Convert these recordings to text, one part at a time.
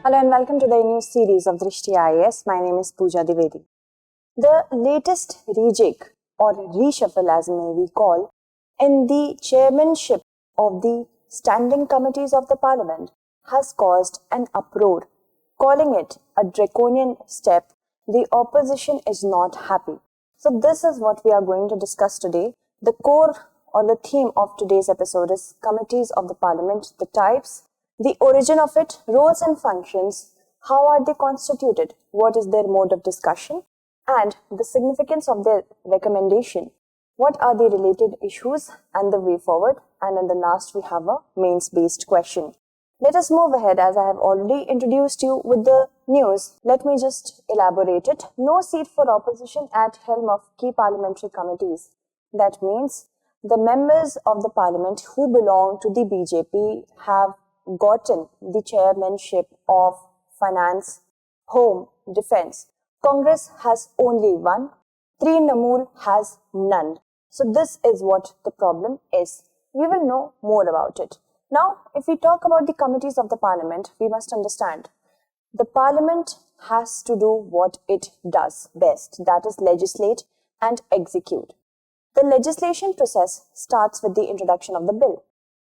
Hello and welcome to the new series of Drishti IAS. My name is Pooja Dwivedi. The latest rejig or reshuffle as may we call in the chairmanship of the standing committees of the Parliament has caused an uproar. Calling it a draconian step, the opposition is not happy. So this is what we are going to discuss today. The core or the theme of today's episode is committees of the Parliament, the types, the origin of it, roles and functions, how are they constituted, what is their mode of discussion, and the significance of their recommendation, what are the related issues and the way forward, and in the last we have a mains-based question. Let us move ahead as I have already introduced you with the news. Let me just elaborate it. No seat for opposition at helm of key parliamentary committees. That means the members of the Parliament who belong to the BJP have gotten the chairmanship of Finance, Home, Defence. Congress has only one. Trinamool has none. So this is what the problem is. We will know more about it. Now, if we talk about the committees of the Parliament, we must understand the Parliament has to do what it does best, that is legislate and execute. The legislation process starts with the introduction of the bill.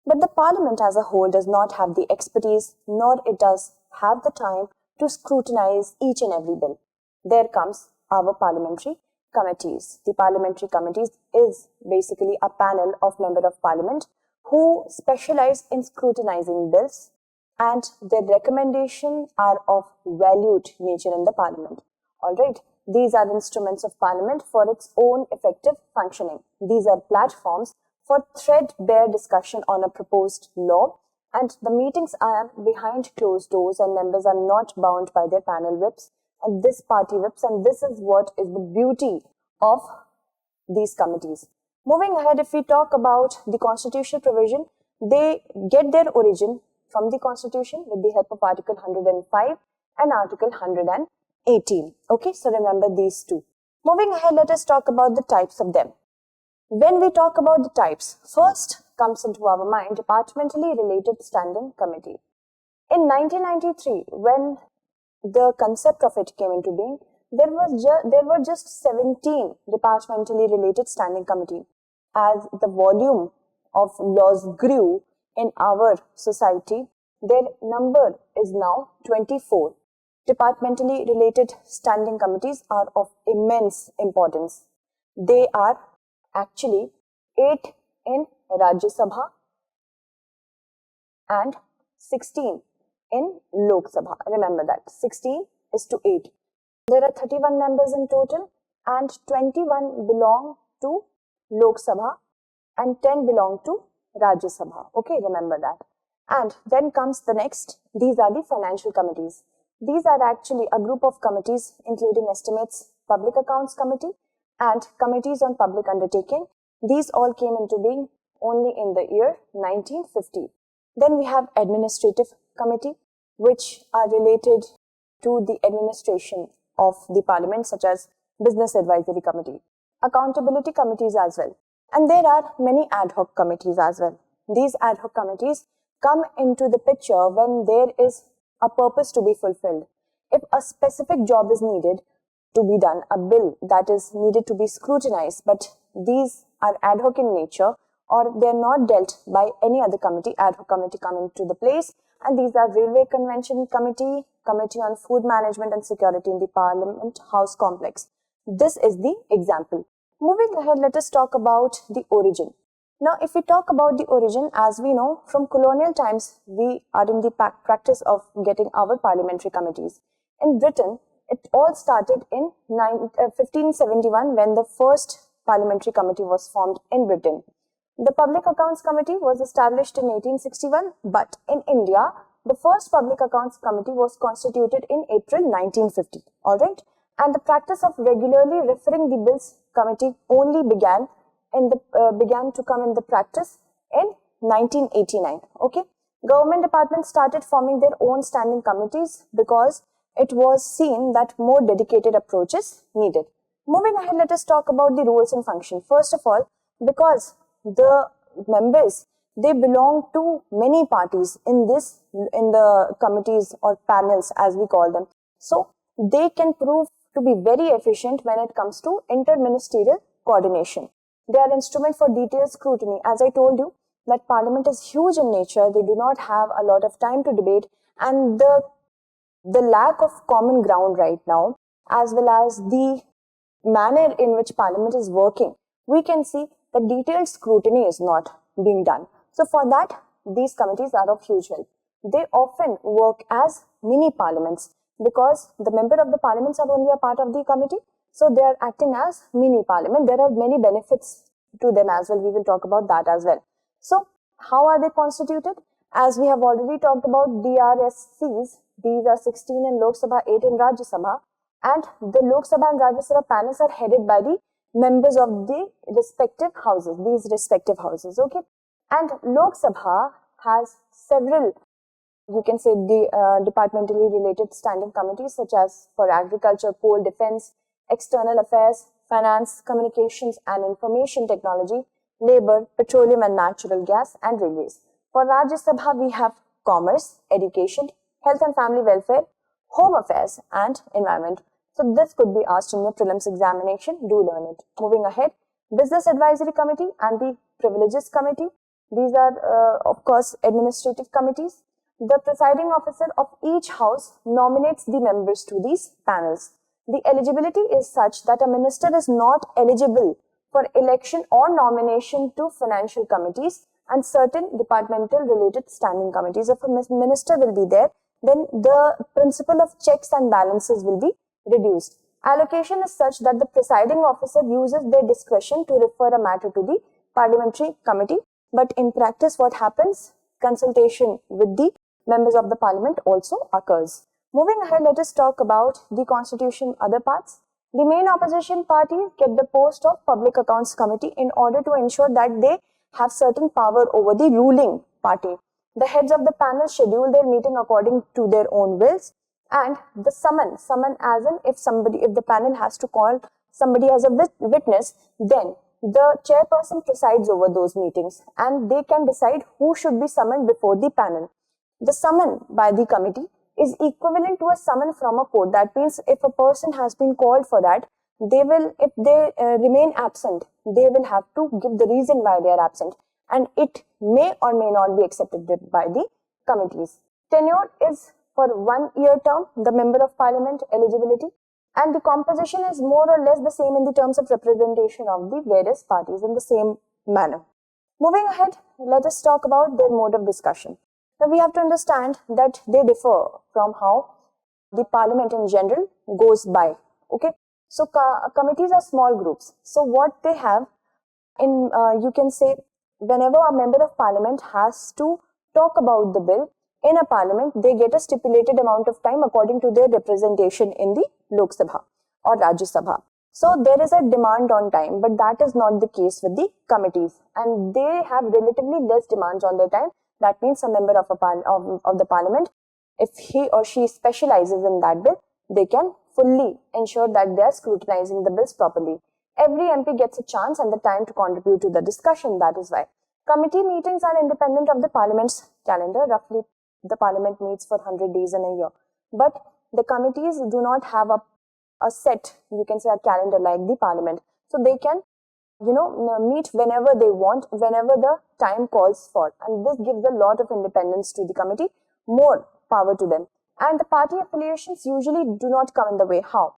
But the Parliament as a whole does not have the expertise, nor it does have the time to scrutinize each and every bill. There comes our parliamentary committees. The parliamentary committees is basically a panel of members of Parliament who specialize in scrutinizing bills, and their recommendations are of valued nature in the Parliament. Alright, these are instruments of Parliament for its own effective functioning. These are platforms for threadbare discussion on a proposed law, and the meetings are behind closed doors and members are not bound by their panel whips and this party whips, and this is what is the beauty of these committees. Moving ahead, if we talk about the constitutional provision, they get their origin from the Constitution with the help of Article 105 and Article 118. Okay, so remember these two. Moving ahead, let us talk about the types of them. When we talk about the types, first comes into our mind departmentally related standing committee. In 1993, when the concept of it came into being, there were just 17 departmentally related standing committee. As the volume of laws grew in our society, their number is now 24. Departmentally related standing committees are of immense importance. They are actually 8 in Rajya Sabha and 16 in Lok Sabha. Remember that 16 is to 8. There are 31 members in total and 21 belong to Lok Sabha and 10 belong to Rajya Sabha. Okay, remember that. And then comes the next. These are the financial committees. These are actually a group of committees including estimates, public accounts committee, and committees on public undertaking. These all came into being only in the year 1950. Then we have administrative committee, which are related to the administration of the Parliament, such as business advisory committee, accountability committees as well. And there are many ad hoc committees as well. These ad hoc committees come into the picture when there is a purpose to be fulfilled. If a specific job is needed to be done, a bill that is needed to be scrutinized, but these are ad hoc in nature or they are not dealt by any other committee, ad hoc committee come into the place, and these are Railway Convention Committee, Committee on Food Management and Security in the Parliament House Complex. This is the example. Moving ahead, let us talk about the origin. Now, if we talk about the origin, as we know, from colonial times, we are in the practice of getting our parliamentary committees. In Britain, it all started in 1571 when the first parliamentary committee was formed in Britain. The Public Accounts Committee was established in 1861, but in India, the first Public Accounts Committee was constituted in April 1950. Alright? And the practice of regularly referring the bills committee only began to come in the practice in 1989. Okay? Government departments started forming their own standing committees because it was seen that more dedicated approach is needed. Moving ahead, let us talk about the roles and function. First of all, because the members they belong to many parties in the committees or panels as we call them. So they can prove to be very efficient when it comes to interministerial coordination. They are instrument for detailed scrutiny. As I told you, that Parliament is huge in nature. They do not have a lot of time to debate, and the lack of common ground right now, as well as the manner in which Parliament is working, we can see that detailed scrutiny is not being done. So for that, these committees are of huge help. They often work as mini parliaments because the member of the parliaments are only a part of the committee. So they are acting as mini parliament. There are many benefits to them as well. We will talk about that as well. So how are they constituted? As we have already talked about DRSCs, these are 16 in Lok Sabha, 8 in Rajya Sabha, and the Lok Sabha and Rajya Sabha panels are headed by the members of the respective houses, these respective houses, okay? And Lok Sabha has several, you can say, departmentally related standing committees such as for agriculture, coal, defense, external affairs, finance, communications and information technology, labor, petroleum and natural gas, and railways. For Rajya Sabha, we have commerce, education, health and family welfare, home affairs and environment. So this could be asked in your prelims examination. Do learn it. Moving ahead, Business Advisory Committee and the Privileges Committee. These are, of course, administrative committees. The presiding officer of each house nominates the members to these panels. The eligibility is such that a minister is not eligible for election or nomination to financial committees and certain departmental related standing committees. If a minister will be there, then the principle of checks and balances will be reduced. Allocation is such that the presiding officer uses their discretion to refer a matter to the parliamentary committee. But in practice, what happens? Consultation with the members of the parliament also occurs. Moving ahead, let us talk about the constitution other parts. The main opposition party kept the post of Public Accounts Committee in order to ensure that they have certain power over the ruling party. The heads of the panel schedule their meeting according to their own wills, and the summon as in if the panel has to call somebody as a witness, then the chairperson presides over those meetings and they can decide who should be summoned before the panel. The summon by the committee is equivalent to a summon from a court. That means if a person has been called for that, if they remain absent, they will have to give the reason why they are absent, and it may or may not be accepted by the committees. Tenure is for 1 year term, the member of parliament eligibility, and the composition is more or less the same in the terms of representation of the various parties in the same manner. Moving ahead, let us talk about their mode of discussion. Now we have to understand that they differ from how the parliament in general goes by. Okay, so committees are small groups. So what they have in, you can say, whenever a member of parliament has to talk about the bill in a parliament, they get a stipulated amount of time according to their representation in the Lok Sabha or Rajya Sabha. So there is a demand on time, but that is not the case with the committees, and they have relatively less demands on their time. That means a member of the parliament, if he or she specializes in that bill, they can fully ensure that they are scrutinizing the bills properly. Every MP gets a chance and the time to contribute to the discussion. That is why committee meetings are independent of the parliament's calendar. Roughly, the parliament meets for 100 days in a year, but the committees do not have a set, you can say, a calendar like the parliament. So they can, meet whenever they want, whenever the time calls for, and this gives a lot of independence to the committee, more power to them. And the party affiliations usually do not come in the way. How?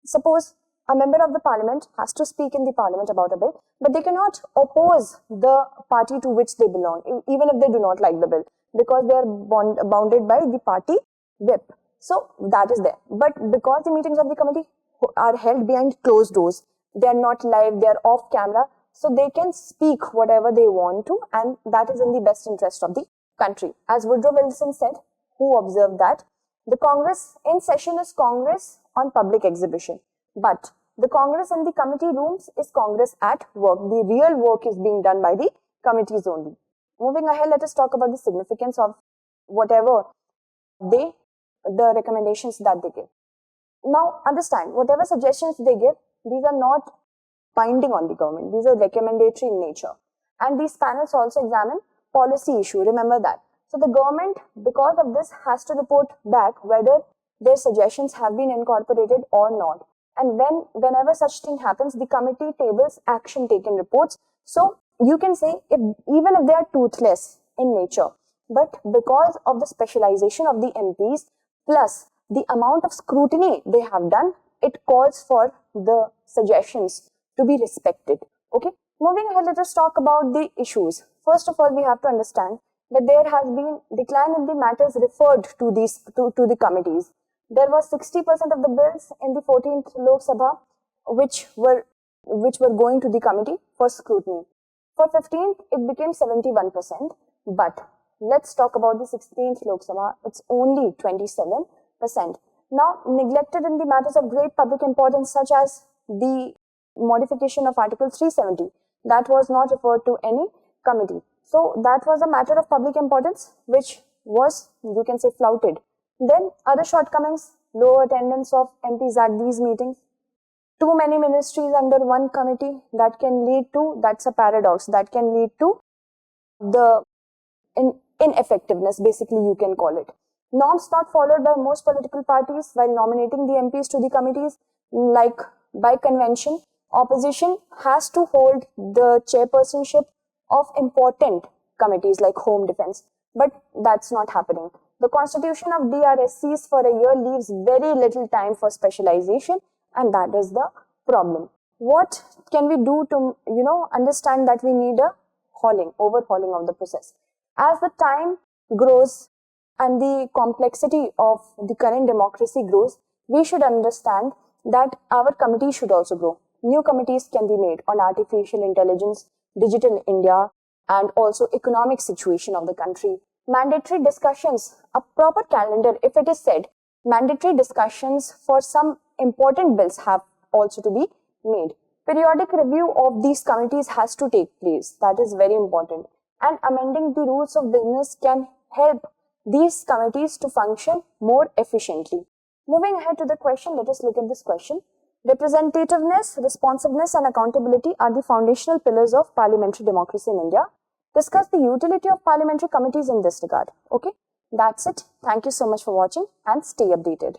Suppose a member of the parliament has to speak in the parliament about a bill, but they cannot oppose the party to which they belong, even if they do not like the bill, because they are bounded by the party whip. So that is there. But because the meetings of the committee are held behind closed doors, they are not live, they are off camera, so they can speak whatever they want to, and that is in the best interest of the country. As Woodrow Wilson said, who observed that the Congress in session is Congress on public exhibition, but the Congress in the committee rooms is Congress at work. The real work is being done by the committees only. Moving ahead, let us talk about the significance of whatever the recommendations that they give. Now understand, whatever suggestions they give, these are not binding on the government. These are recommendatory in nature. And these panels also examine policy issue. Remember that. So the government, because of this, has to report back whether their suggestions have been incorporated or not. And whenever such thing happens, the committee tables action taken reports. So you can say, even if they are toothless in nature, but because of the specialization of the MPs plus the amount of scrutiny they have done, it calls for the suggestions to be respected. Okay. Moving ahead, let us talk about the issues. First of all, we have to understand that there has been decline in the matters referred to the committees. There was 60% of the bills in the 14th Lok Sabha which were going to the committee for scrutiny. For 15th, it became 71%. But let's talk about the 16th Lok Sabha. It's only 27%. Now, neglected in the matters of great public importance, such as the modification of Article 370, that was not referred to any committee. So that was a matter of public importance which was, you can say, flouted. Then other shortcomings, low attendance of MPs at these meetings, too many ministries under one committee, that can lead to, that's a paradox, that can lead to the ineffectiveness, basically you can call it. Norms not followed by most political parties while nominating the MPs to the committees, like by convention, opposition has to hold the chairpersonship of important committees like Home Defense, but that's not happening. The constitution of DRSCs for a year leaves very little time for specialization, and that is the problem. What can we do to, understand that we need a overhauling of the process? As the time grows and the complexity of the current democracy grows, we should understand that our committee should also grow. New committees can be made on artificial intelligence, digital India, and also economic situation of the country. Mandatory discussions, a proper calendar, if it is said, mandatory discussions for some important bills have also to be made. Periodic review of these committees has to take place. That is very important. And amending the rules of business can help these committees to function more efficiently. Moving ahead to the question, let us look at this question. Representativeness, responsiveness, and accountability are the foundational pillars of parliamentary democracy in India. Discuss the utility of parliamentary committees in this regard. Okay, that's it. Thank you so much for watching and stay updated.